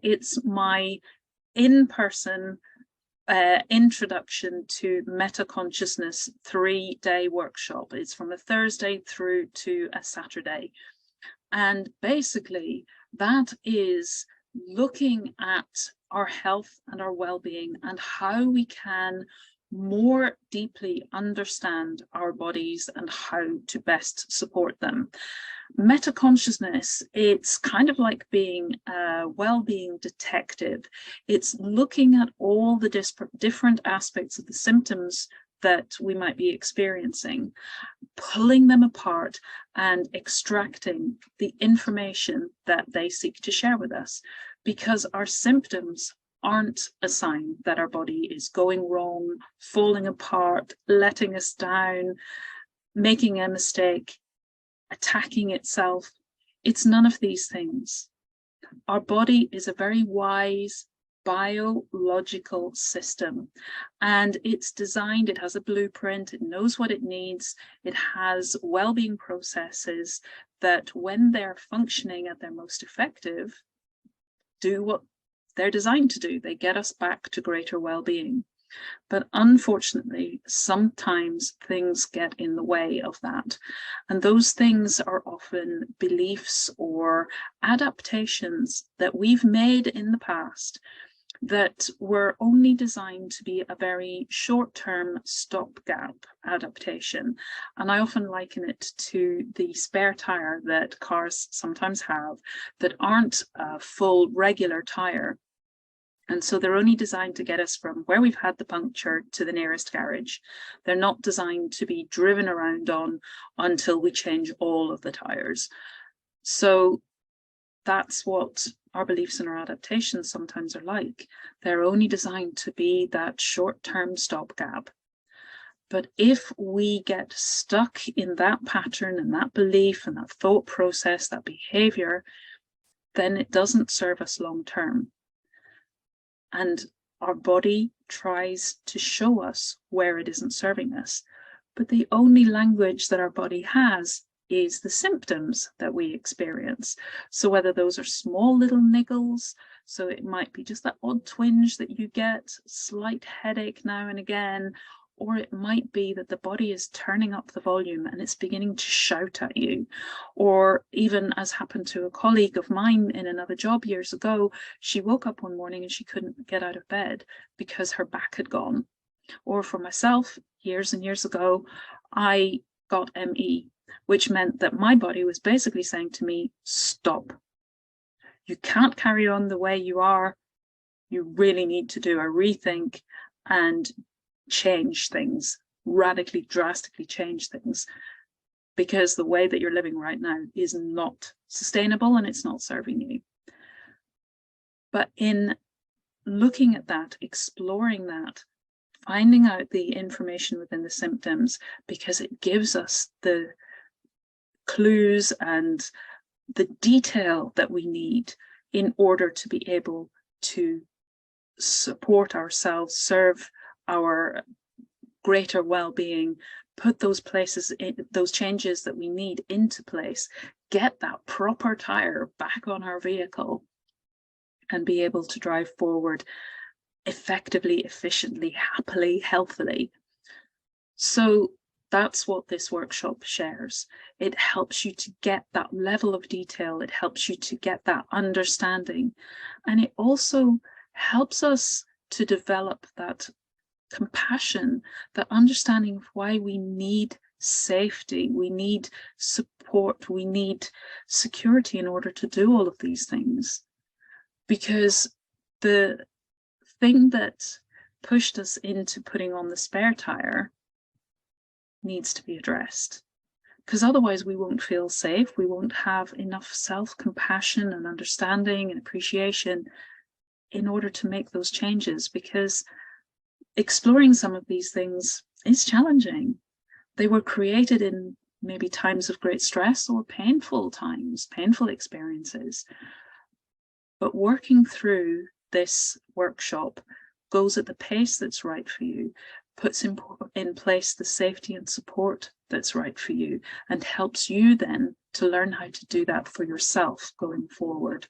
It's my in-person introduction to meta-consciousness 3-day workshop. It's from a Thursday through to a Saturday. And basically, that is looking at our health and our well-being and how we can more deeply understand our bodies and how to best support them. Meta-consciousness, it's kind of like being a well-being detective. It's looking at all the different aspects of the symptoms that we might be experiencing, pulling them apart and extracting the information that they seek to share with us, because our symptoms aren't a sign that our body is going wrong, falling apart, letting us down, making a mistake, attacking itself. It's none of these things. Our body is a very wise biological system, and it's designed, it has a blueprint, it knows what it needs, it has well-being processes that, when they're functioning at their most effective, do what they're designed to do. They get us back to greater well-being. But unfortunately, sometimes things get in the way of that. And those things are often beliefs or adaptations that we've made in the past that were only designed to be a very short-term stopgap adaptation. And I often liken it to the spare tire that cars sometimes have that aren't a full regular tire. And so they're only designed to get us from where we've had the puncture to the nearest garage. They're not designed to be driven around on until we change all of the tires. So that's what our beliefs and our adaptations sometimes are like. They're only designed to be that short-term stopgap. But if we get stuck in that pattern and that belief and that thought process, that behavior, then it doesn't serve us long-term. And our body tries to show us where it isn't serving us. But the only language that our body has is the symptoms that we experience. So whether those are small little niggles, so it might be just that odd twinge that you get, slight headache now and again, or it might be that the body is turning up the volume and it's beginning to shout at you. Or even, as happened to a colleague of mine in another job years ago, she woke up one morning and she couldn't get out of bed because her back had gone. Or for myself, years and years ago, I got ME, which meant that my body was basically saying to me, stop. You can't carry on the way you are. You really need to do a rethink and change things, radically, drastically change things, because the way that you're living right now is not sustainable and it's not serving you. But in looking at that, exploring that, finding out the information within the symptoms, because it gives us the clues and the detail that we need in order to be able to support ourselves, serve our greater well-being, put those places in, those changes that we need into place, get that proper tire back on our vehicle and be able to drive forward effectively, efficiently, happily, healthily. So that's what this workshop shares. It helps you to get that level of detail. It helps you to get that understanding. And it also helps us to develop that compassion, that understanding of why we need safety, we need support, we need security in order to do all of these things. Because the thing that pushed us into putting on the spare tire needs to be addressed, because otherwise we won't feel safe, we won't have enough self-compassion and understanding and appreciation in order to make those changes, because exploring some of these things is challenging. They were created in maybe times of great stress or painful times, painful experiences. But working through this workshop goes at the pace that's right for you, puts in place the safety and support that's right for you, and helps you then to learn how to do that for yourself going forward.